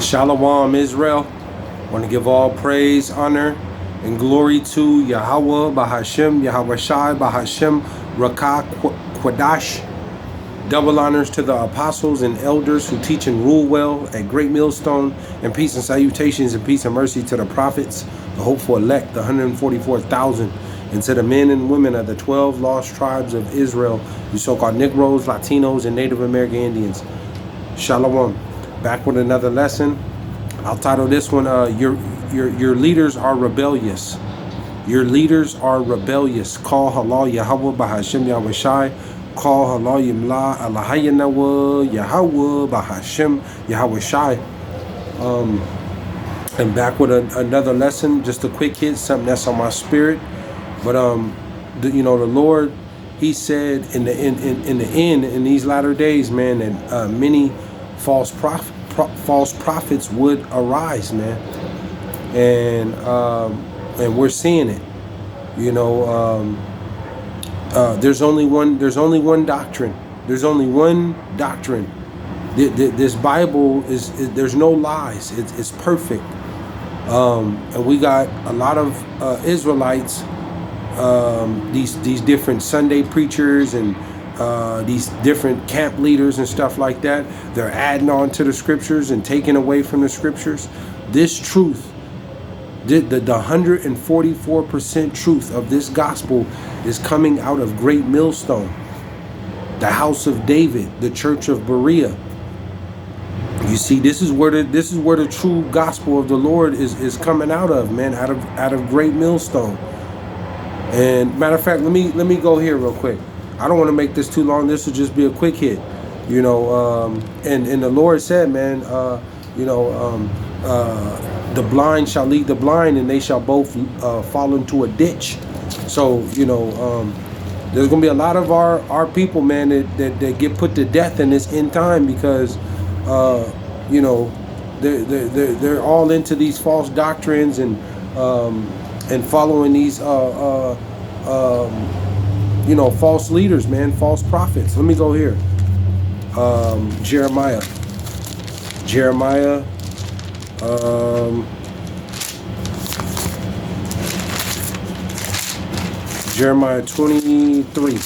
Shalom, Israel. I want to give all praise, honor, and glory to Yahawah, BASHAM, YAHAWAHSHI, BASHAM, Rakah, Quadash. Double honors to the apostles and elders who teach and rule well at Great Millstone, and peace and salutations and peace and mercy to the prophets, the hopeful elect, the 144,000, and to the men and women of the 12 lost tribes of Israel, you so-called Negroes, Latinos, and Native American Indians. Shalom. Back with another lesson. I'll title this one, your leaders are rebellious. Your leaders are rebellious. Call halal Yahawah BASHAM YAHAWAHSHI. Call halal yimla alahayanawa Yahawah BASHAM YAHAWAHSHI. And back with another lesson, just a quick hit, something that's on my spirit. But the Lord, He said in the end, in these latter days, man, that many false prophets would arise, man, and we're seeing it. There's only one doctrine. There's only one doctrine. This Bible is there's no lies. It's perfect. And we got a lot of Israelites, these different Sunday preachers and these different camp leaders and stuff like that. They're adding on to the scriptures and taking away from the scriptures. This truth, the 144% truth of this gospel is coming out of Great Millstone, the house of David, the church of Berea. You see, this is where the true gospel of the Lord is coming out of, man, out of Great Millstone. And matter of fact, let me go here real quick. I don't want to make this too long. This will just be a quick hit, and the Lord said, man, the blind shall lead the blind, and they shall both fall into a ditch. So there's gonna be a lot of our people, man, that get put to death in this end time because they're all into these false doctrines and following these false leaders, man, false prophets. Let me go here. Jeremiah. Jeremiah 23.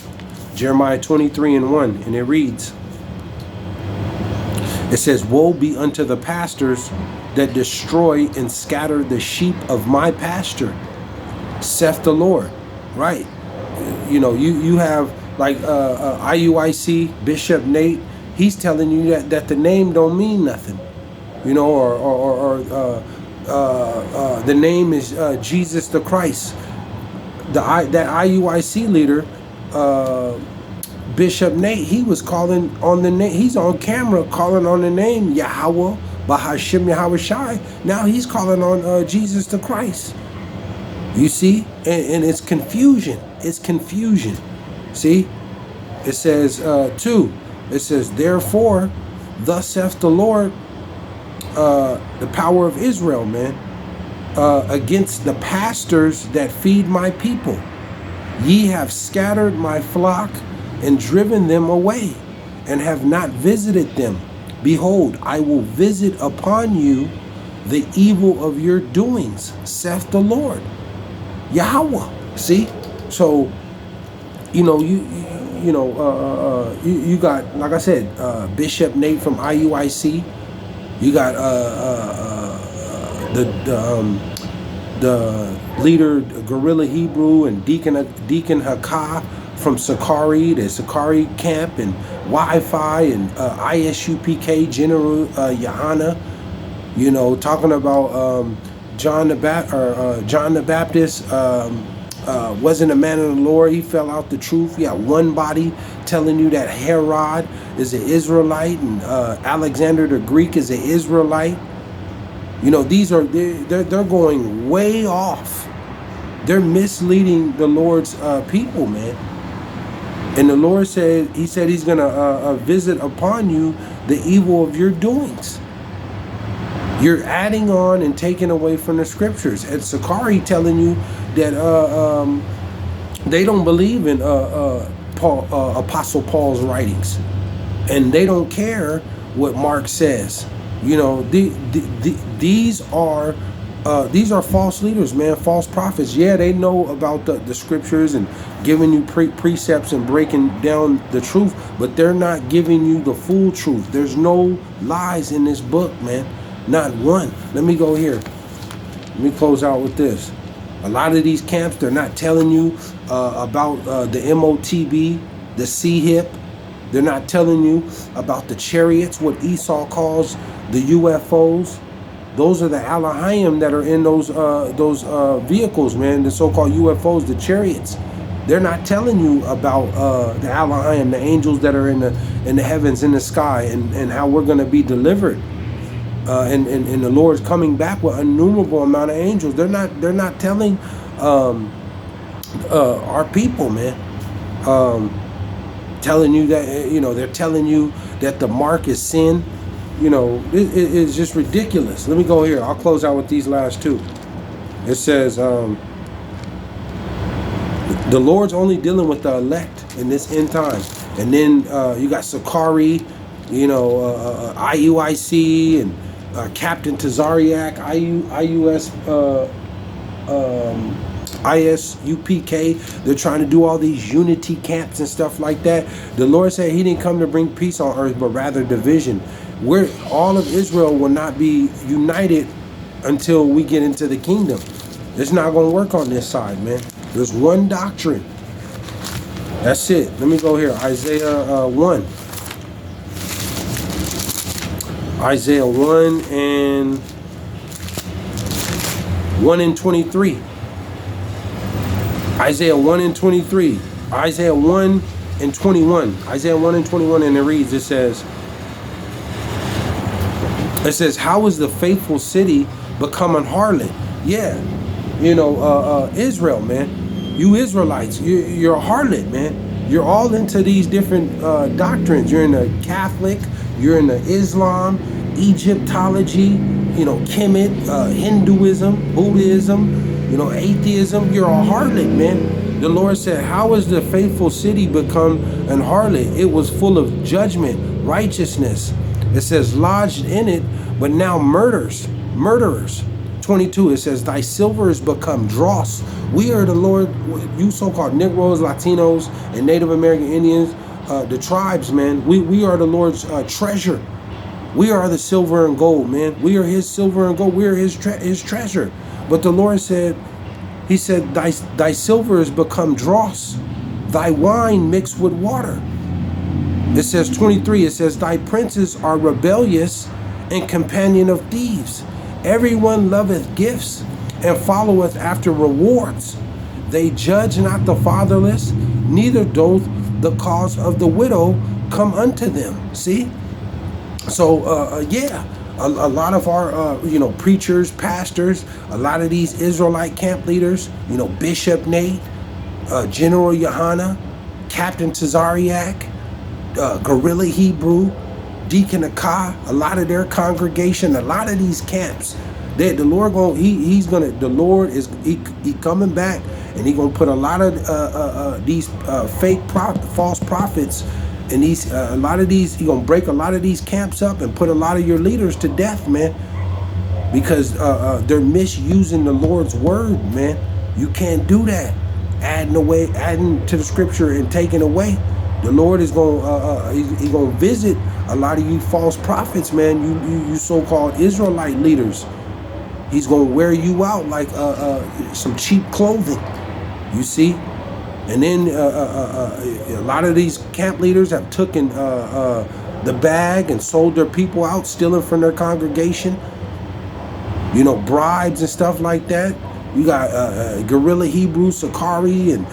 Jeremiah 23:1, and it reads. It says, "Woe be unto the pastors that destroy and scatter the sheep of my pasture, saith the Lord." Right. You have like IUIC Bishop Nate. He's telling you that the name don't mean nothing, or the name is Jesus the Christ. That IUIC leader, Bishop Nate, he was calling on the name. He's on camera calling on the name Yahawah BASHAM YAHAWAHSHI. Now he's calling on Jesus the Christ. You see, and it's confusion. It's confusion. See, it says 2. It says, "Therefore, thus saith the Lord, the power of Israel, man, against the pastors that feed my people. Ye have scattered my flock and driven them away, and have not visited them. Behold, I will visit upon you the evil of your doings, saith the Lord." Yahawah. See, so you got, like I said, Bishop Nate from IUIC. You got the leader Guerrilla Hebrew and Deacon Hakah from Sakari, the Sakari camp, and Wi-Fi and ISUPK General Yohana. Talking about John the Baptist wasn't a man of the Lord. He fell out the truth. You got one body telling you that Herod is an Israelite and Alexander the Greek is an Israelite. These are they're going way off. They're misleading the Lord's people, man. And the Lord said, He said He's gonna visit upon you the evil of your doings. You're adding on and taking away from the scriptures. And Sakari telling you that they don't believe in Apostle Paul's writings, and they don't care what Mark says. You know, these are false leaders, man, false prophets. Yeah, they know about the scriptures and giving you precepts and breaking down the truth, but they're not giving you the full truth. There's no lies in this book, man. Not one. Let me go here. Let me close out with this. A lot of these camps, they're not telling you about the MOTB, the C-HIP. They're not telling you about the chariots, what Esau calls the UFOs. Those are the Alahayim that are in those vehicles, man, the so-called UFOs, the chariots. They're not telling you about the Alahayim, the angels that are in the heavens, in the sky, and how we're going to be delivered. And the Lord's coming back with an innumerable amount of angels. They're not telling our people, man. Telling you that, you know, they're telling you that the mark is sin. You know, it's just ridiculous. Let me go here. I'll close out with these last two. It says, the Lord's only dealing with the elect in this end time. And then you got Sakari, you know, IUIC and Captain Tazariak, ISUPK. They're trying to do all these unity camps and stuff like that. The Lord said he didn't come to bring peace on earth, but rather division. Where all of Israel will not be united until we get into the kingdom. It's not going to work on this side, man. There's one doctrine. That's it. Let me go here. Isaiah 1. Isaiah 1 and 23. Isaiah 1 and 23. Isaiah 1 and 21. Isaiah 1 and 21, and it reads, it says, how is the faithful city become an harlot? Yeah, you know, Israel, man. You Israelites, you're a harlot, man. You're all into these different doctrines. You're in the Catholic, you're in the Islam, Egyptology, you know, Kemet, Hinduism, Buddhism, you know, atheism. You're a harlot, man. The Lord said, how has the faithful city become an harlot? It was full of judgment, righteousness. It says, lodged in it, but now murderers. 22, it says, thy silver has become dross. We are the Lord, you so-called Negroes, Latinos, and Native American Indians, the tribes, man. We are the Lord's treasure. We are the silver and gold, man. We are his silver and gold. We are his treasure. But the Lord said, he said, thy silver has become dross, thy wine mixed with water. It says 23, it says, thy princes are rebellious and companion of thieves. Everyone loveth gifts and followeth after rewards. They judge not the fatherless, neither doth the cause of the widow come unto them. See? So, yeah, a lot of our, you know, preachers, pastors, a lot of these Israelite camp leaders, you know, Bishop Nate, General Yohana, Captain Tazariak, Guerrilla Hebrew, Deacon Akah, a lot of their congregation, a lot of these camps, the Lord the Lord is coming back, and he gonna put a lot of these fake false prophets, and these a lot of these, he gonna break a lot of these camps up and put a lot of your leaders to death, man, because they're misusing the Lord's word, man. You can't do that, adding to the scripture and taking away. The Lord is gonna he's gonna visit a lot of you false prophets, man. You so-called Israelite leaders. He's gonna wear you out like some cheap clothing. You see, and then a lot of these camp leaders have taken the bag and sold their people out, stealing from their congregation. You know, bribes and stuff like that. You got Guerrilla Hebrew, Sakari, and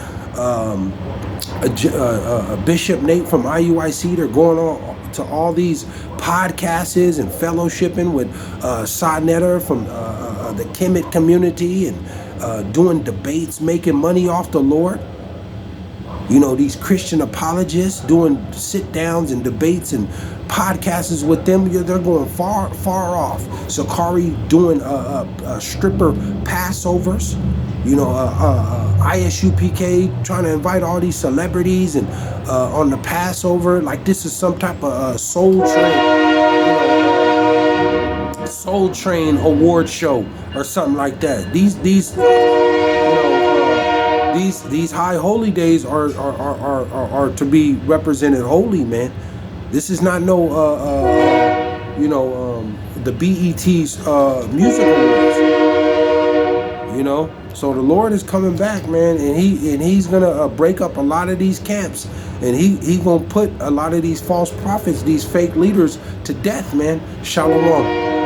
Bishop Nate from IUIC. They're going on to all these podcasts and fellowshipping with Sanetter from the Kemet community, and doing debates, making money off the Lord. You know, these Christian apologists doing sit-downs and debates and podcasts with them. They're going far off. Sakari doing stripper Passovers. You know, ISUPK trying to invite all these celebrities and on the Passover, like this is some type of soul train. You know, Soul Train award show or something like that. These high holy days are to be represented holy, man. This is not no the BET's music awards. So the Lord is coming back, man, and he's gonna break up a lot of these camps, and he gonna put a lot of these false prophets, these fake leaders, to death, man. Shalom.